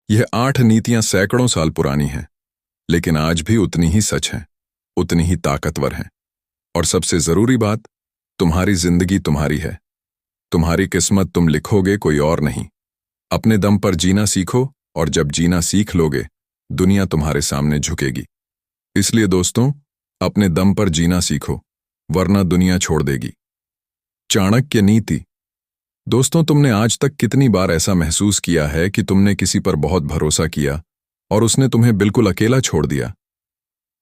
यह 8 नीतियां सैकड़ों साल पुरानी हैं, लेकिन आज भी उतनी ही सच हैं, उतनी ही ताकतवर हैं। और सबसे जरूरी बात, तुम्हारी जिंदगी तुम्हारी है। तुम्हारी किस्मत तुम लिखोगे, कोई और नहीं। अपने दम पर जीना सीखो, और जब जीना सीख लोगे, दुनिया तुम्हारे सामने झुकेगी। इसलिए दोस्तों, अपने दम पर जीना सीखो, वरना दुनिया छोड़ देगी। चाणक्य नीति। दोस्तों, तुमने आज तक कितनी बार ऐसा महसूस किया है कि तुमने किसी पर बहुत भरोसा किया और उसने तुम्हें बिल्कुल अकेला छोड़ दिया?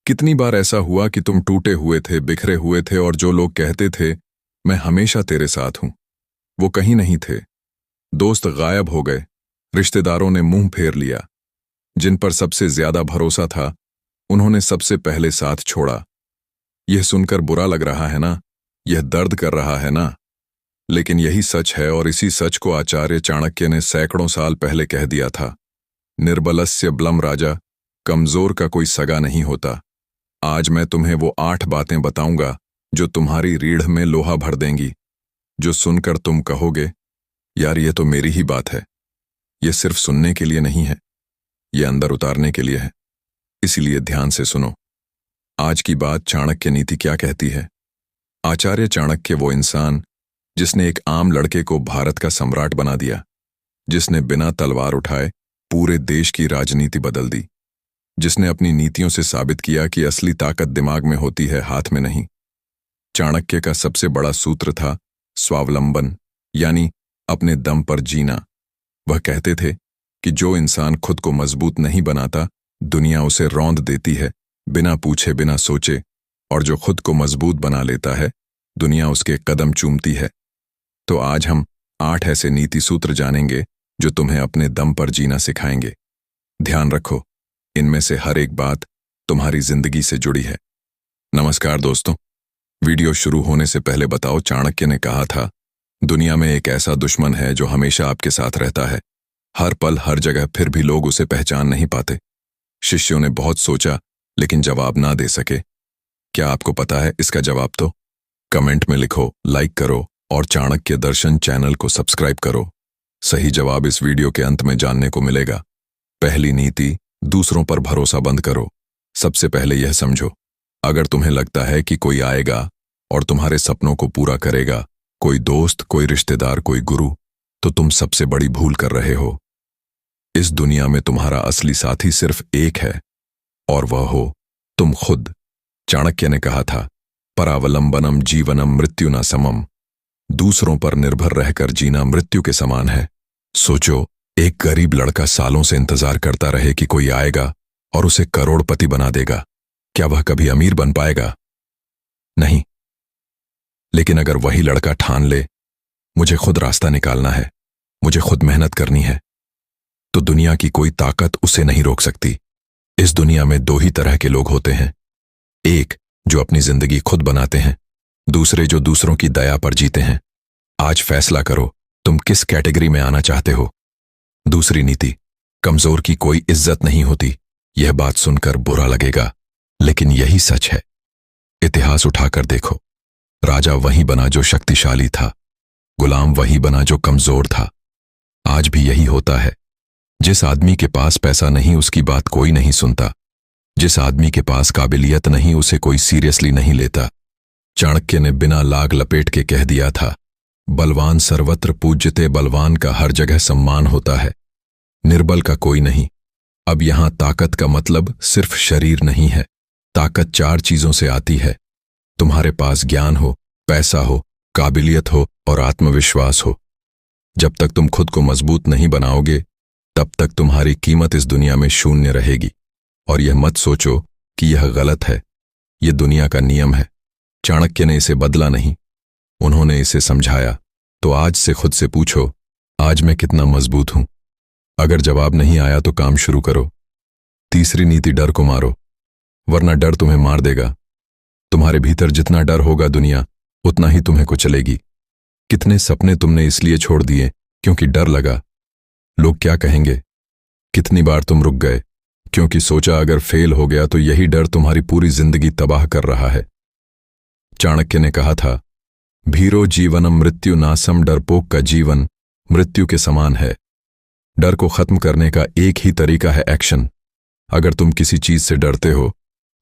कितनी बार ऐसा हुआ कि तुम टूटे हुए थे, बिखरे हुए थे, और जो लोग कहते थे मैं हमेशा तेरे साथ हूं, वो कहीं नहीं थे। दोस्त गायब हो गए, रिश्तेदारों ने मुंह फेर लिया। जिन पर सबसे ज्यादा भरोसा था, उन्होंने सबसे पहले साथ छोड़ा। यह सुनकर बुरा लग रहा है ना? यह दर्द कर रहा है ना? लेकिन यही सच है, और इसी सच को आचार्य चाणक्य ने सैकड़ों साल पहले कह दिया था। निर्बलस्य बलम राजा, कमजोर का कोई सगा नहीं होता। आज मैं तुम्हें वो 8 बातें बताऊंगा जो तुम्हारी रीढ़ में लोहा भर देंगी, जो सुनकर तुम कहोगे, यार ये तो मेरी ही बात है। ये सिर्फ सुनने के लिए नहीं है, ये अंदर उतारने के लिए है। इसीलिए ध्यान से सुनो। आज की बात चाणक्य नीति क्या कहती है। आचार्य चाणक्य वो इंसान जिसने एक आम लड़के को भारत का सम्राट बना दिया, जिसने बिना तलवार उठाए पूरे देश की राजनीति बदल दी, जिसने अपनी नीतियों से साबित किया कि असली ताकत दिमाग में होती है, हाथ में नहीं। चाणक्य का सबसे बड़ा सूत्र था स्वावलंबन, यानी अपने दम पर जीना। वह कहते थे कि जो इंसान खुद को मजबूत नहीं बनाता, दुनिया उसे रौंद देती है बिना पूछे बिना सोचे, और जो खुद को मजबूत बना लेता है, दुनिया उसके कदम चूमती है। तो आज हम 8 ऐसे नीति सूत्र जानेंगे जो तुम्हें अपने दम पर जीना सिखाएंगे। ध्यान रखो, इनमें से हर एक बात तुम्हारी जिंदगी से जुड़ी है। नमस्कार दोस्तों, वीडियो शुरू होने से पहले बताओ, चाणक्य ने कहा था, दुनिया में एक ऐसा दुश्मन है जो हमेशा आपके साथ रहता है, हर पल हर जगह, फिर भी लोग उसे पहचान नहीं पाते। शिष्यों ने बहुत सोचा, लेकिन जवाब ना दे सके। क्या आपको पता है इसका जवाब? तो कमेंट में लिखो, लाइक करो और चाणक्य दर्शन चैनल को सब्सक्राइब करो। सही जवाब इस वीडियो के अंत में जानने को मिलेगा। पहली नीति, दूसरों पर भरोसा बंद करो। सबसे पहले यह समझो, अगर तुम्हें लगता है कि कोई आएगा और तुम्हारे सपनों को पूरा करेगा, कोई दोस्त, कोई रिश्तेदार, कोई गुरु, तो तुम सबसे बड़ी भूल कर रहे हो। इस दुनिया में तुम्हारा असली साथी सिर्फ एक है, और वह हो तुम खुद। चाणक्य ने कहा था, परावलंबनम जीवनम मृत्यु न समम। दूसरों पर निर्भर रहकर जीना मृत्यु के समान है। सोचो, एक गरीब लड़का सालों से इंतजार करता रहे कि कोई आएगा और उसे करोड़पति बना देगा, क्या वह कभी अमीर बन पाएगा? नहीं। लेकिन अगर वही लड़का ठान ले, मुझे खुद रास्ता निकालना है, मुझे खुद मेहनत करनी है, तो दुनिया की कोई ताकत उसे नहीं रोक सकती। इस दुनिया में 2 ही तरह के लोग होते हैं, एक जो अपनी जिंदगी खुद बनाते हैं, दूसरे जो दूसरों की दया पर जीते हैं। आज फैसला करो, तुम किस कैटेगरी में आना चाहते हो। दूसरी नीति, कमजोर की कोई इज्जत नहीं होती। यह बात सुनकर बुरा लगेगा, लेकिन यही सच है। इतिहास उठाकर देखो, राजा वही बना जो शक्तिशाली था, गुलाम वही बना जो कमजोर था। आज भी यही होता है। जिस आदमी के पास पैसा नहीं, उसकी बात कोई नहीं सुनता। जिस आदमी के पास काबिलियत नहीं, उसे कोई सीरियसली नहीं लेता। चाणक्य ने बिना लाग लपेट के कह दिया था, बलवान सर्वत्र पूज्यते, बलवान का हर जगह सम्मान होता है, निर्बल का कोई नहीं। अब यहां ताकत का मतलब सिर्फ शरीर नहीं है। ताकत 4 चीजों से आती है। तुम्हारे पास ज्ञान हो, पैसा हो, काबिलियत हो और आत्मविश्वास हो। जब तक तुम खुद को मजबूत नहीं बनाओगे, तब तक तुम्हारी कीमत इस दुनिया में शून्य रहेगी। और यह मत सोचो कि यह गलत है, यह दुनिया का नियम है। चाणक्य ने इसे बदला नहीं, उन्होंने इसे समझाया। तो आज से खुद से पूछो, आज मैं कितना मजबूत हूं? अगर जवाब नहीं आया तो काम शुरू करो। तीसरी नीति, डर को मारो, वरना डर तुम्हें मार देगा। तुम्हारे भीतर जितना डर होगा, दुनिया उतना ही तुम्हें कुचलेगी। कितने सपने तुमने इसलिए छोड़ दिए क्योंकि डर लगा, लोग क्या कहेंगे। कितनी बार तुम रुक गए क्योंकि सोचा अगर फेल हो गया तो यही डर तुम्हारी पूरी जिंदगी तबाह कर रहा है। चाणक्य ने कहा था, भीरो जीवनम मृत्यु नासम, डरपोक का जीवन मृत्यु के समान है। डर को खत्म करने का एक ही तरीका है एक्शन। अगर तुम किसी चीज से डरते हो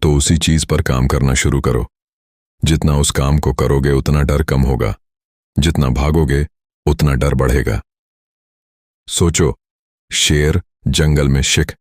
तो उसी चीज पर काम करना शुरू करो। जितना उस काम को करोगे उतना डर कम होगा, जितना भागोगे उतना डर बढ़ेगा। सोचो, शेर जंगल में शिक